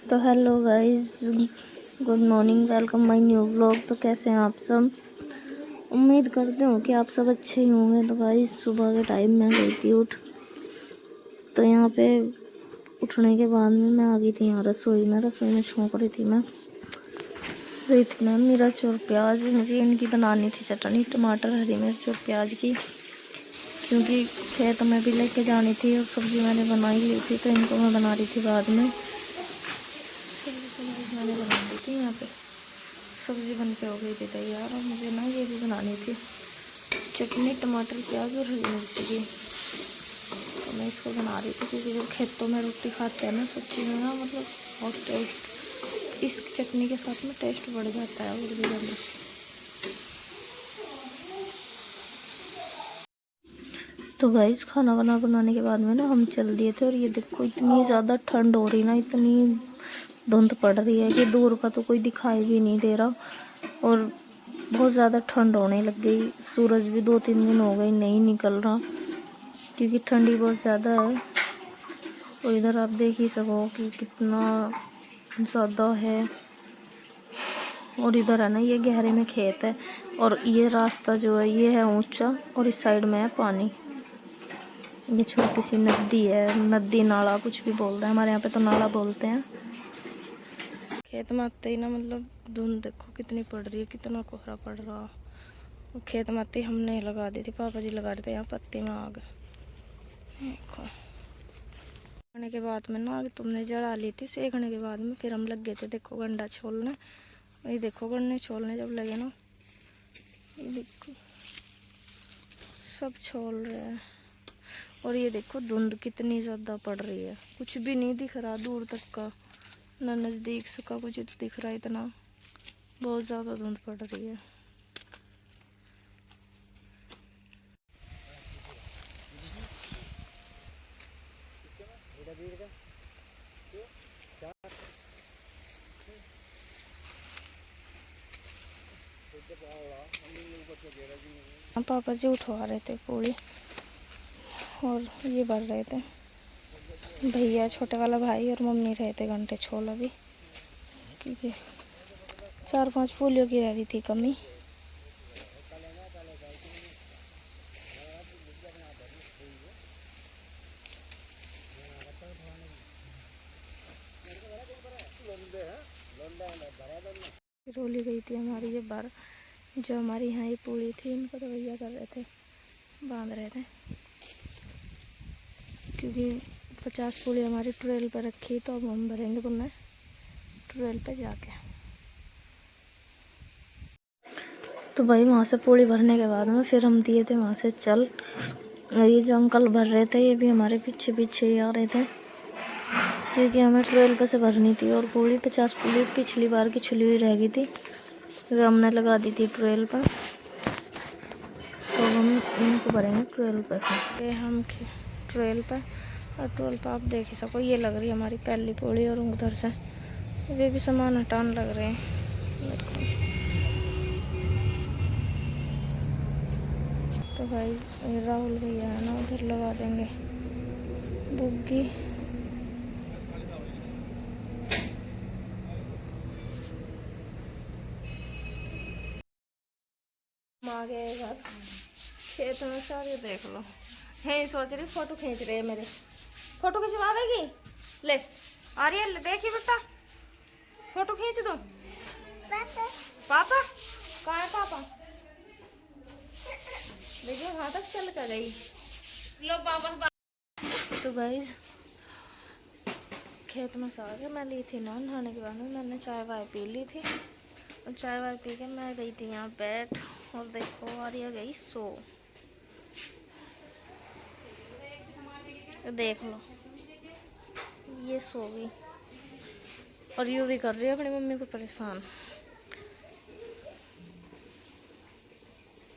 तो hello guys, good morning, welcome my new vlog. तो कैसे हैं आप सब? उम्मीद करते हो कि आप सब अच्छे ही होंगे। तो गाइस सुबह के टाइम में गई थी तो यहाँ पे उठने के बाद में मैं आ गई थी यहाँ रसोई में छौंक रही थी मैं मिर्च और प्याज। मुझे इनकी बनानी थी चटनी, टमाटर, हरी मिर्च और प्याज की, क्योंकि खेत में भी लेके जानी थी और सब्ज़ी मैंने बनाई ली थी, तो इनको मैं बना रही थी बाद में। सब्ज़ी मैंने बना ली थी, यहाँ पे सब्ज़ी बन के हो गई थी तैयार। और मुझे ना ये भी बनानी थी चटनी, टमाटर, प्याज और हरी मिर्च की। तो मैं इसको बना रही थी, क्योंकि जब खेतों में रोटी खाते हैं ना सब्ज़ी में ना, मतलब बहुत टेस्ट इस चटनी के साथ में टेस्ट बढ़ जाता है और भी ज़्यादा। तो गाइस खाना बनाने के बाद में ना हम चल दिए थे, और ये देखो इतनी ज़्यादा ठंड हो रही ना, इतनी धुंध पड़ रही है कि दूर का तो कोई दिखाई भी नहीं दे रहा, और बहुत ज़्यादा ठंड होने लग गई। सूरज भी 2-3 दिन हो गए नहीं निकल रहा, क्योंकि ठंडी बहुत ज़्यादा है। और इधर आप देख ही सको कि कितना ज़्यादा है। और इधर है ना, ये गहरे में खेत है, और ये रास्ता जो है ये है ऊंचा, और इस साइड में है पानी। ये छोटी सी नदी है, नदी नाला कुछ भी बोल रहे हैं, हमारे यहाँ पे तो नाला बोलते हैं। खेत में आते ही ना, मतलब धुंध देखो कितनी पड़ रही है, कितना कोहरा पड़ रहा। खेत में आते ही हमने लगा दी थी, पापा जी लगा रहे थे यहाँ पत्ती में आग। देखो सेकने के बाद में ना आग तुमने जला ली थी, सेकने के बाद में फिर हम लग गए थे देखो गंडा छोलने। वही देखो गन्ने छोलने जब लगे ना, ये देखो सब छोल रहे हैं। और ये देखो धुंध कितनी ज़्यादा पड़ रही है, कुछ भी नहीं दिख रहा दूर तक का, ना नज़दीक से का कुछ दिख रहा है। इतना बहुत ज़्यादा धुंध पड़ रही है। पापा जी उठवा रहे थे पूरी, और ये भर रहे थे भैया, छोटे वाला भाई, और मम्मी रहे थे घंटे छोल अभी, क्योंकि 4-5 फूलियों की रह रही थी कमी। रोली गई थी हमारी ये बार, जो हमारी यहाँ ये पूरी थी, इनको तो भैया कर रहे थे, बांध रहे थे, क्योंकि 50 पूरी हमारी ट्रेल पर रखी, तो अब हम भरेंगे पुनः ट्रेल पे जाके। तो भाई वहाँ से पूरी भरने के बाद में फिर हम दिए थे वहाँ से चल। और ये जो अंकल भर रहे थे ये भी हमारे पीछे पीछे ही आ रहे थे, क्योंकि हमें ट्रेल पे से भरनी थी। और पूरी 50 पूरी पिछली बार की छुली हुई रह गई थी, जो हमने लगा दी थी ट्रेल पर। तो हम इनको भरेंगे ट्रेल पर से। ये हम ट्रेल पर, और ट्रेल पर आप देख ही सको ये लग रही है हमारी पहली पूरी, और उधर से वे भी सामान हटान लग रहे हैं। तो भाई राहुल भैया है ना, उधर लगा देंगे बुग्गी। आ गए घर खेत में, सारे देख लो है, सोच रही फोटो खींच रहे हैं मेरे। फोटो खिंचवावेगी? ले आ रही है, देखिए बेटा फोटो खींच दो। पापा कहाँ है पापा? देखिए वहां तक चल कर गई। लो पापा। तो गाइज खेत में से आके मैं ली थी नहाने के बाद में मैंने चाय वाय पी ली थी, और चाय वाय पी के मैं गई थी यहाँ बैठ। और देखो आर्या गई सो, देख लो ये सो गई, और यूँ भी कर रही है अपनी मम्मी को परेशान।